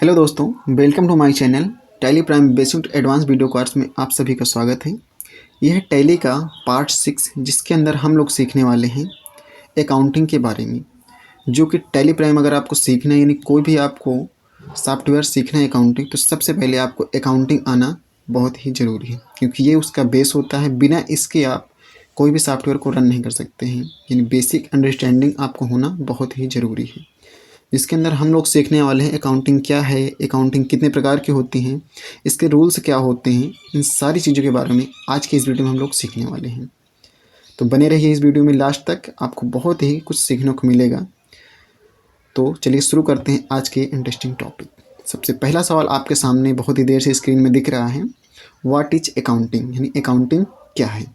Hello दोस्तों, welcome to my channel Tally Prime basic advance video course में आप सभी का स्वागत है। यह है टैली का पार्ट 6 जिसके अंदर हम लोग सीखने वाले हैं अकाउंटिंग के बारे में। जो कि टैली प्राइम अगर आपको सीखना है यानी कोई भी आपको सॉफ्टवेयर सीखना है अकाउंटिंग, तो सबसे पहले आपको अकाउंटिंग आना बहुत ही ज़रूरी है, क्योंकि ये उसका बेस होता है। बिना इसके आप कोई भी सॉफ्टवेयर को रन नहीं कर सकते हैं। यानी बेसिक अंडरस्टैंडिंग आपको होना बहुत ही ज़रूरी है। इसके अंदर हम लोग सीखने वाले हैं अकाउंटिंग क्या है, अकाउंटिंग कितने प्रकार की होती हैं, इसके रूल्स क्या होते हैं, इन सारी चीज़ों के बारे में आज के इस वीडियो में हम लोग सीखने वाले हैं। तो बने रहिए इस वीडियो में लास्ट तक, आपको बहुत ही कुछ सीखने को मिलेगा। तो चलिए शुरू करते हैं आज के इंटरेस्टिंग टॉपिक। सबसे पहला सवाल आपके सामने बहुत ही देर से स्क्रीन में दिख रहा है, व्हाट इज अकाउंटिंग, यानी अकाउंटिंग क्या है।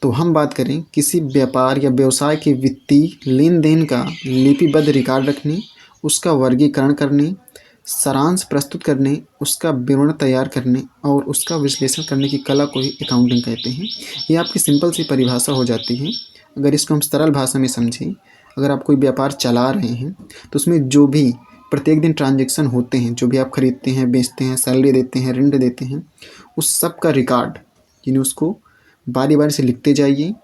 तो हम बात करें किसी व्यापार या व्यवसाय के वित्तीय लेन देन का लिपिबद्ध रिकॉर्ड रखने, उसका वर्गीकरण करने, सारांश प्रस्तुत करने, उसका विवरण तैयार करने और उसका विश्लेषण करने की कला को ही अकाउंटिंग कहते हैं। ये आपकी सिंपल सी परिभाषा हो जाती है। अगर इसको हम सरल भाषा में समझें, अगर आप कोई व्यापार चला रहे हैं तो उसमें जो भी प्रत्येक दिन ट्रांजेक्शन होते हैं, जो भी आप खरीदते हैं, बेचते हैं, सैलरी देते हैं, रेंट देते हैं, उस सब का रिकॉर्ड, यानी उसको बारी बारी से लिखते जाइए।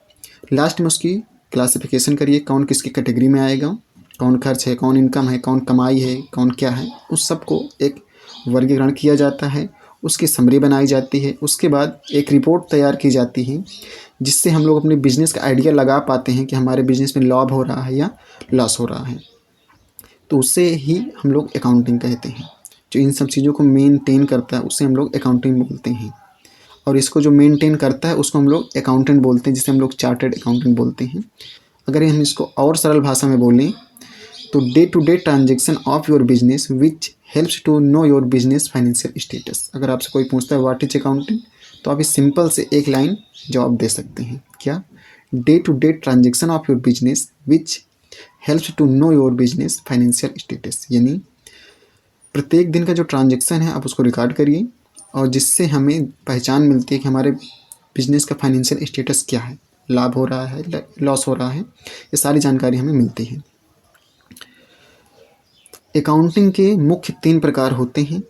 लास्ट में उसकी क्लासिफिकेशन करिए, कौन किसकी कैटेगरी में आएगा, कौन खर्च है, कौन इनकम है, कौन कमाई है, कौन क्या है, उस सब को एक वर्गीकरण किया जाता है। उसकी समरी बनाई जाती है। उसके बाद एक रिपोर्ट तैयार की जाती है, जिससे हम लोग अपने बिजनेस का आइडिया लगा पाते हैं कि हमारे बिजनेस में लाभ हो रहा है या लॉस हो रहा है। तो उससे ही हम लोग अकाउंटिंग कहते हैं। जो इन सब चीज़ों को मेनटेन करता है उसे हम लोग अकाउंटिंग बोलते हैं। और इसको जो मेंटेन करता है उसको हम लोग अकाउंटेंट बोलते हैं, जिसे हम लोग चार्टर्ड अकाउंटेंट बोलते हैं। अगर हम इसको और सरल भाषा में बोलें तो day to day transaction of your business which helps to know your business financial status. अगर आपसे कोई पूछता है व्हाट इज अकाउंटिंग, तो आप इस सिंपल से एक लाइन जवाब दे सकते हैं, क्या? Day to day transaction of your business which helps to know your business financial status. यानी प्रत्येक दिन का जो ट्रांजेक्शन है आप उसको रिकॉर्ड करिए, और जिससे हमें पहचान मिलती है कि हमारे बिजनेस का फाइनेंशियल स्टेटस क्या है, लाभ हो रहा है, लॉस हो रहा है, ये सारी जानकारी हमें मिलती है। अकाउंटिंग के मुख्य 3 प्रकार होते हैं,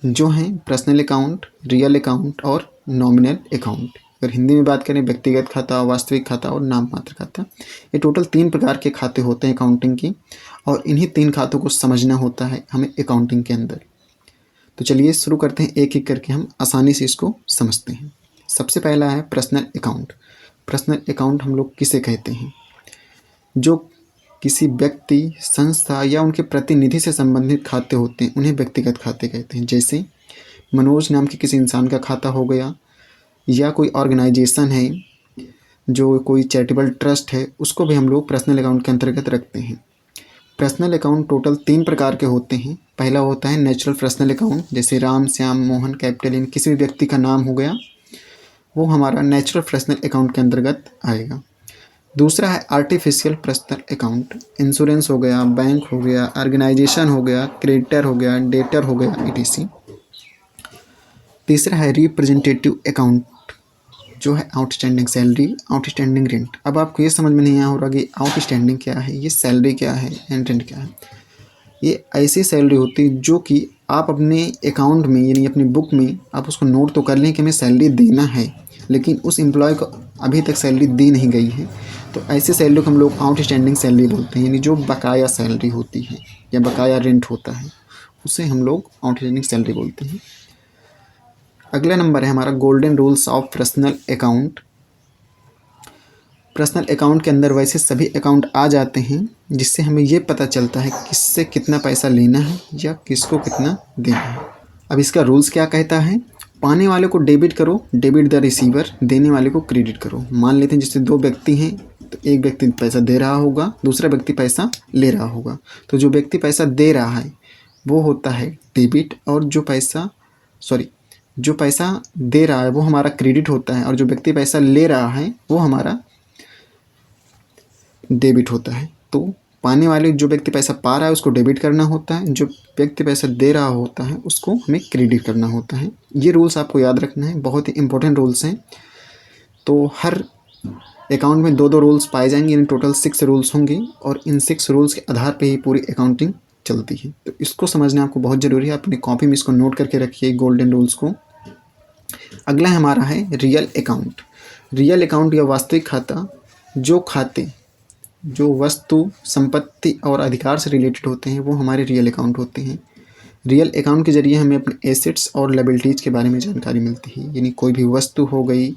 जो हैं पर्सनल अकाउंट, रियल अकाउंट और नॉमिनल अकाउंट। अगर हिंदी में बात करें, व्यक्तिगत खाता, वास्तविक खाता और नाम मात्र खाता। ये टोटल 3 प्रकार के खाते होते हैं अकाउंटिंग के, और इन्हीं 3 खातों को समझना होता है हमें अकाउंटिंग के अंदर। तो चलिए शुरू करते हैं, एक एक करके हम आसानी से इसको समझते हैं। सबसे पहला है पर्सनल अकाउंट। पर्सनल अकाउंट हम लोग किसे कहते हैं? जो किसी व्यक्ति, संस्था या उनके प्रतिनिधि से संबंधित खाते होते हैं, उन्हें व्यक्तिगत खाते कहते हैं। जैसे मनोज नाम के किसी इंसान का खाता हो गया, या कोई ऑर्गेनाइजेशन है, जो कोई चैरिटेबल ट्रस्ट है, उसको भी हम लोग पर्सनल अकाउंट के अंतर्गत रखते हैं। पर्सनल अकाउंट टोटल 3 प्रकार के होते हैं। पहला होता है नेचुरल पर्सनल अकाउंट, जैसे राम, श्याम, मोहन, कैपिटल इन किसी भी व्यक्ति का नाम हो गया, वो हमारा नेचुरल पर्सनल अकाउंट के अंतर्गत आएगा। दूसरा है आर्टिफिशियल पर्सनल अकाउंट, इंश्योरेंस हो गया, बैंक हो गया, ऑर्गेनाइजेशन हो गया, क्रेडिटर हो गया, डेटर हो गया, etc। तीसरा है रिप्रेजेंटेटिव अकाउंट, जो है आउटस्टैंडिंग सैलरी, आउटस्टैंडिंग रेंट। अब आपको ये समझ में नहीं आ रहा कि आउटस्टैंडिंग क्या है, ये सैलरी क्या है एंड रेंट क्या है। ये ऐसी सैलरी होती है जो कि आप अपने अकाउंट में, यानी अपनी बुक में आप उसको नोट तो कर लें कि हमें सैलरी देना है, लेकिन उस एम्प्लॉय को अभी तक सैलरी दी नहीं गई है। तो ऐसे सैलरी को हम लोग आउटस्टैंडिंग सैलरी बोलते हैं, यानी जो बकाया सैलरी होती है या बकाया रेंट होता है, उसे हम लोग आउटस्टैंडिंग सैलरी बोलते हैं। अगला नंबर है हमारा golden rules of personal account. Personal account के अंदर वैसे सभी अकाउंट आ जाते हैं, जिससे हमें ये पता चलता है किससे कितना पैसा लेना है या किसको कितना देना है। अब इसका रूल्स क्या कहता है? पाने वाले को डेबिट करो, डेबिट द रिसीवर, देने वाले को क्रेडिट करो। मान लेते हैं जैसे 2 व्यक्ति हैं, तो एक व्यक्ति पैसा दे रहा होगा, दूसरा व्यक्ति पैसा ले रहा होगा। तो जो व्यक्ति पैसा दे रहा है वो होता है डेबिट, और जो पैसा दे रहा है वो हमारा क्रेडिट होता है, और जो व्यक्ति पैसा ले रहा है वो हमारा डेबिट होता है। तो पाने वाले जो व्यक्ति पैसा पा रहा है उसको डेबिट करना होता है, जो व्यक्ति पैसा दे रहा होता है उसको हमें क्रेडिट करना होता है। ये रूल्स आपको याद रखना है, बहुत ही इंपॉर्टेंट रूल्स हैं। तो हर अकाउंट में 2-2 रूल्स पाए जाएंगे, यानी टोटल 6 रूल्स होंगे, और इन 6 रूल्स के आधार पर ही पूरी अकाउंटिंग चलती है। तो इसको समझना आपको बहुत ज़रूरी है। अपनी कॉपी में इसको नोट करके रखिए गोल्डन रूल्स को। अगला हमारा है रियल अकाउंट। रियल अकाउंट या वास्तविक खाता, जो खाते जो वस्तु, संपत्ति और अधिकार से रिलेटेड होते हैं वो हमारे रियल अकाउंट होते हैं। रियल अकाउंट के ज़रिए हमें अपने एसेट्स और लायबिलिटीज़ के बारे में जानकारी मिलती है। यानी कोई भी वस्तु हो गई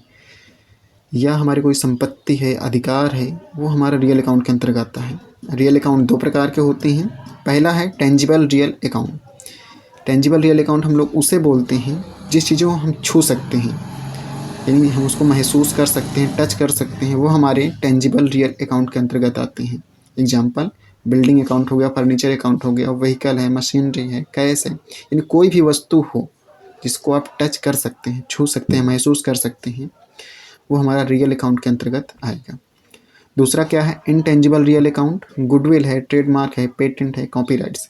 या हमारी कोई संपत्ति है, अधिकार है, वो हमारा रियल अकाउंट के अंतर्गत आता है। रियल अकाउंट दो प्रकार के होते हैं। पहला है tangible real account. Tangible real account हम लोग उसे बोलते हैं जिस चीज़ों को हम छू सकते हैं, यानी हम उसको महसूस कर सकते हैं, टच कर सकते हैं, वो हमारे टेंजिबल रियल अकाउंट के अंतर्गत आते हैं। एग्जाम्पल, बिल्डिंग अकाउंट हो गया, फर्नीचर अकाउंट हो गया, व्हीकल है, मशीनरी है, कैश है। यानी कोई भी वस्तु हो जिसको आप टच कर सकते हैं, छू सकते हैं, महसूस कर सकते हैं, वो हमारा रियल अकाउंट के अंतर्गत आएगा। दूसरा क्या है, इनटेंजिबल रियल अकाउंट। गुडविल है, ट्रेडमार्क है, पेटेंट है, कॉपीराइट्स।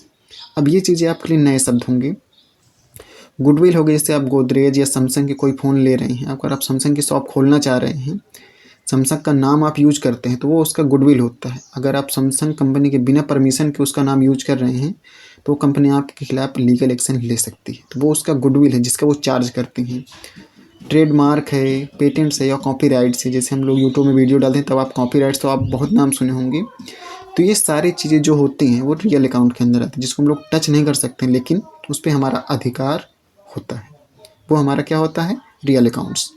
अब ये चीज़ें आपके लिए नए शब्द होंगे। गुडविल हो गई, जैसे आप गोदरेज या सैमसंग के कोई फ़ोन ले रहे हैं, अगर आप सैमसंग की शॉप खोलना चाह रहे हैं, सैमसंग का नाम आप यूज करते हैं तो वो उसका गुडविल होता है। अगर आप सैमसंग कंपनी के बिना परमिशन के उसका नाम यूज कर रहे हैं तो वो कंपनी आपके खिलाफ लीगल एक्शन ले सकती है। तो वो उसका गुडविल है जिसका वो चार्ज करती हैं। ट्रेडमार्क है, पेटेंट्स है या कॉपीराइट्स है, जैसे हम लोग यूट्यूब में वीडियो डालते हैं तब आप कॉपीराइट्स तो आप बहुत नाम सुने होंगे। तो ये सारी चीज़ें जो होती हैं वो रियल अकाउंट के अंदर आती है, जिसको हम लोग टच नहीं कर सकते लेकिन उस पर हमारा अधिकार होता है, वो हमारा क्या होता है, रियल अकाउंट्स।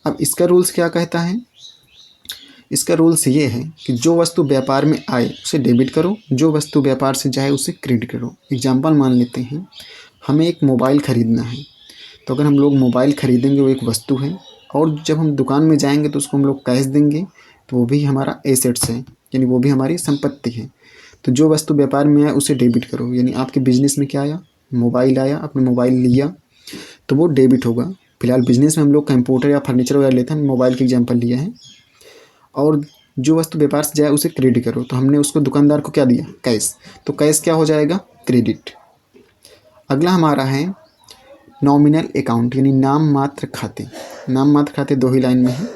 अब इसका रूल्स क्या कहता है, इसका रूल्स ये है कि जो वस्तु व्यापार में आए उसे डेबिट करो, जो वस्तु व्यापार से जाए उसे क्रेडिट करो। एग्जाम्पल मान लेते हैं, हमें एक मोबाइल ख़रीदना है, तो अगर हम लोग मोबाइल ख़रीदेंगे वो एक वस्तु है, और जब हम दुकान में जाएंगे तो उसको हम लोग कैश देंगे तो वो भी हमारा एसेट्स है, यानी वो भी हमारी संपत्ति है। तो जो वस्तु व्यापार में आए उसे डेबिट करो, यानी आपके बिजनेस में क्या आया, मोबाइल आया, आपने मोबाइल लिया तो वो डेबिट होगा। फिलहाल बिजनेस में हम लोग कंप्यूटर या फर्नीचर वगैरह लेते हैं, मोबाइल की एग्जाम्पल लिया है। और जो वस्तु व्यापार से जाए उसे क्रेडिट करो, तो हमने उसको दुकानदार को क्या दिया, कैश, तो कैश क्या हो जाएगा, क्रेडिट। अगला हमारा है नॉमिनल अकाउंट, यानी नाम मात्र खाते। नाम मात्र खाते दो ही लाइन में है।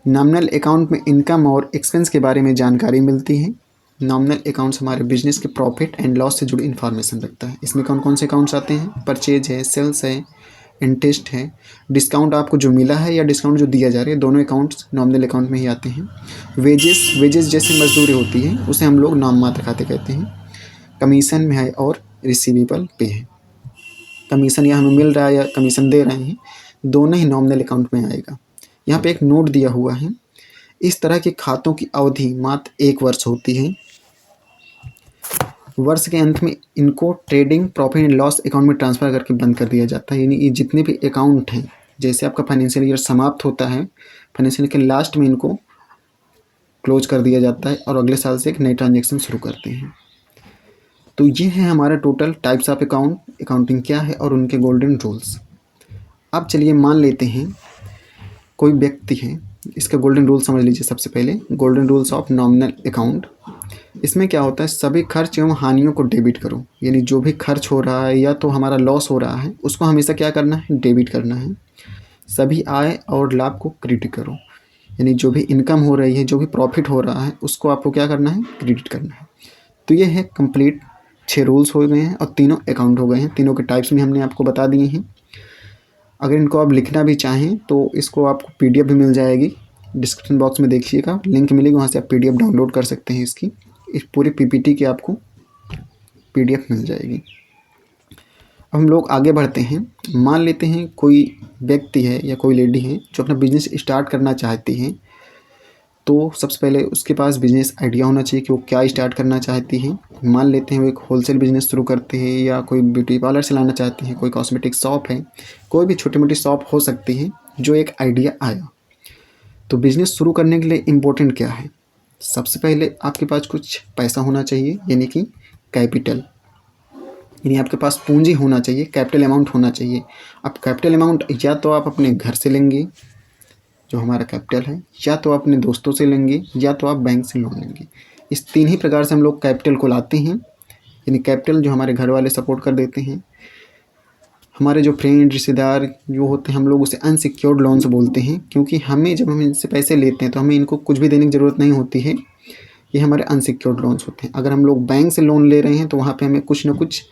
नॉमिनल अकाउंट में इनकम और एक्सपेंस के बारे में जानकारी मिलती है। नॉमिनल अकाउंट्स हमारे बिजनेस के प्रॉफिट एंड लॉस से जुड़ी इन्फॉर्मेशन रखता है। इसमें कौन कौन से अकाउंट्स आते हैं, परचेज है, सेल्स है, इंटरेस्ट है, डिस्काउंट आपको जो मिला है या डिस्काउंट जो दिया जा रहा है, दोनों अकाउंट्स नॉमिनल अकाउंट में ही आते हैं। वेजेस जैसे मजदूरी होती है उसे हम लोग नाम मात्र खाते कहते हैं। कमीशन में है और रिसीवेबल पे है, कमीशन या हमें मिल रहा है या कमीशन दे रहे हैं, दोनों ही नॉमिनल अकाउंट में आएगा। यहाँ पे एक नोट दिया हुआ है, इस तरह के खातों की अवधि मात्र 1 वर्ष होती है। वर्ष के अंत में इनको trading profit and loss account में ट्रांसफ़र करके बंद कर दिया जाता है। यानी ये जितने भी अकाउंट हैं, जैसे आपका फाइनेंशियल ईयर समाप्त होता है, फाइनेंशियल के लास्ट में इनको क्लोज कर दिया जाता है और अगले साल से एक नई ट्रांजेक्शन शुरू करते हैं। तो ये है हमारा total types of account, accounting क्या है और उनके गोल्डन रूल्स। अब चलिए मान लेते हैं कोई व्यक्ति है, इसका गोल्डन रूल समझ लीजिए। सबसे पहले golden rules of nominal account. इसमें क्या होता है, सभी खर्च एवं हानियों को डेबिट करो, यानी जो भी खर्च हो रहा है या तो हमारा लॉस हो रहा है उसको हमेशा क्या करना है, डेबिट करना है। सभी आय और लाभ को क्रेडिट करो, यानी जो भी इनकम हो रही है, जो भी प्रॉफिट हो रहा है उसको आपको क्या करना है, क्रेडिट करना है। तो ये है कंप्लीट 6 रूल्स हो गए हैं और तीनों अकाउंट हो गए हैं। तीनों के टाइप्स भी हमने आपको बता दिए हैं। अगर इनको आप लिखना भी चाहें तो इसको आपको PDF भी मिल जाएगी, डिस्क्रिप्शन बॉक्स में देखिएगा, लिंक मिलेगी, वहाँ से आप PDF डाउनलोड कर सकते हैं। इसकी इस पूरी PPT की आपको PDF मिल जाएगी। अब हम लोग आगे बढ़ते हैं। मान लेते हैं कोई व्यक्ति है या कोई लेडी है जो अपना बिजनेस स्टार्ट करना चाहती है, तो सबसे पहले उसके पास बिजनेस आइडिया होना चाहिए कि वो क्या स्टार्ट करना चाहती है। मान लेते हैं वो एक होलसेल बिजनेस शुरू करते हैं या कोई ब्यूटी पार्लर चलाना चाहती है, कोई कॉस्मेटिक शॉप है, कोई भी छोटी मोटी शॉप हो सकती है जो एक आइडिया आया। तो बिज़नेस शुरू करने के लिए इम्पोर्टेंट क्या है, सबसे पहले आपके पास कुछ पैसा होना चाहिए, यानी कि कैपिटल, यानी आपके पास पूंजी होना चाहिए, कैपिटल अमाउंट होना चाहिए। अब कैपिटल अमाउंट या तो आप अपने घर से लेंगे जो हमारा कैपिटल है, या तो अपने दोस्तों से लेंगे, या तो आप बैंक से लोन लेंगे। इस 3 ही प्रकार से हम लोग कैपिटल को लाते हैं। यानी कैपिटल जो हमारे घर वाले सपोर्ट कर देते हैं, हमारे जो फ्रेंड रिश्तेदार जो होते हैं हम लोग उसे अनसिक्योर्ड लोन्स बोलते हैं, क्योंकि हमें जब हम इनसे पैसे लेते हैं तो हमें इनको कुछ भी देने की ज़रूरत नहीं होती है, ये हमारे अनसिक्योर्ड लोन्स होते हैं। अगर हम लोग बैंक से लोन ले रहे हैं तो वहाँ पे हमें कुछ ना कुछ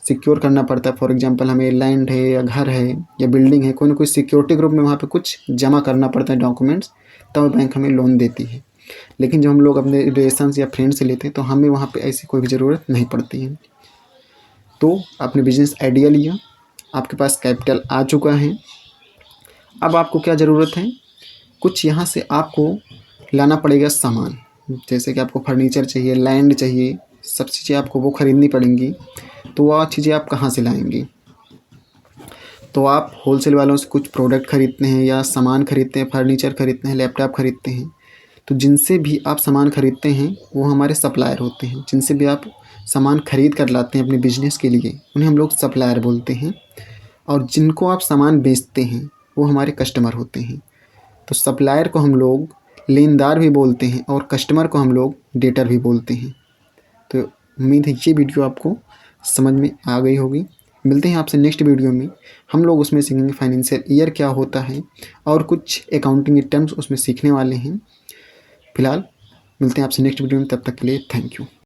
सिक्योर करना पड़ता है। फॉर एग्जांपल हमें लैंड है या घर है या बिल्डिंग है, कोई ना कोई सिक्योरिटी ग्रुप में वहाँ पे कुछ जमा करना पड़ता है डॉक्यूमेंट्स, तब बैंक हमें लोन देती है। लेकिन जब हम लोग अपने रिलेशंस या फ्रेंड से लेते हैं तो हमें वहाँ पे ऐसी कोई भी ज़रूरत नहीं पड़ती है। तो आपने बिजनेस आइडिया लिया, आपके पास कैपिटल आ चुका है, अब आपको क्या ज़रूरत है, कुछ यहाँ से आपको लाना पड़ेगा सामान। जैसे कि आपको फर्नीचर चाहिए, लैंड चाहिए, सब चीज़ें आपको वो ख़रीदनी पड़ेंगी। तो वह चीज़ें आप कहाँ से लाएंगे? तो आप होलसेल वालों से कुछ प्रोडक्ट खरीदते हैं या सामान खरीदते हैं, फर्नीचर खरीदते हैं, लैपटॉप खरीदते हैं। तो जिनसे भी आप सामान खरीदते हैं वो हमारे सप्लायर होते हैं। जिनसे भी आप सामान खरीद कर लाते हैं अपने बिजनेस के लिए, उन्हें हम लोग सप्लायर बोलते हैं। और जिनको आप सामान बेचते हैं वो हमारे कस्टमर होते हैं। तो सप्लायर को हम लोग लेनदार भी बोलते हैं और कस्टमर को हम लोग डेटर भी बोलते हैं। तो उम्मीद है ये वीडियो आपको समझ में आ गई होगी। मिलते हैं आपसे नेक्स्ट वीडियो में। हम लोग उसमें सीखेंगे फाइनेंशियल ईयर क्या होता है और कुछ अकाउंटिंग के टर्म्स उसमें सीखने वाले हैं। फिलहाल मिलते हैं आपसे नेक्स्ट वीडियो में, तब तक के लिए थैंक यू।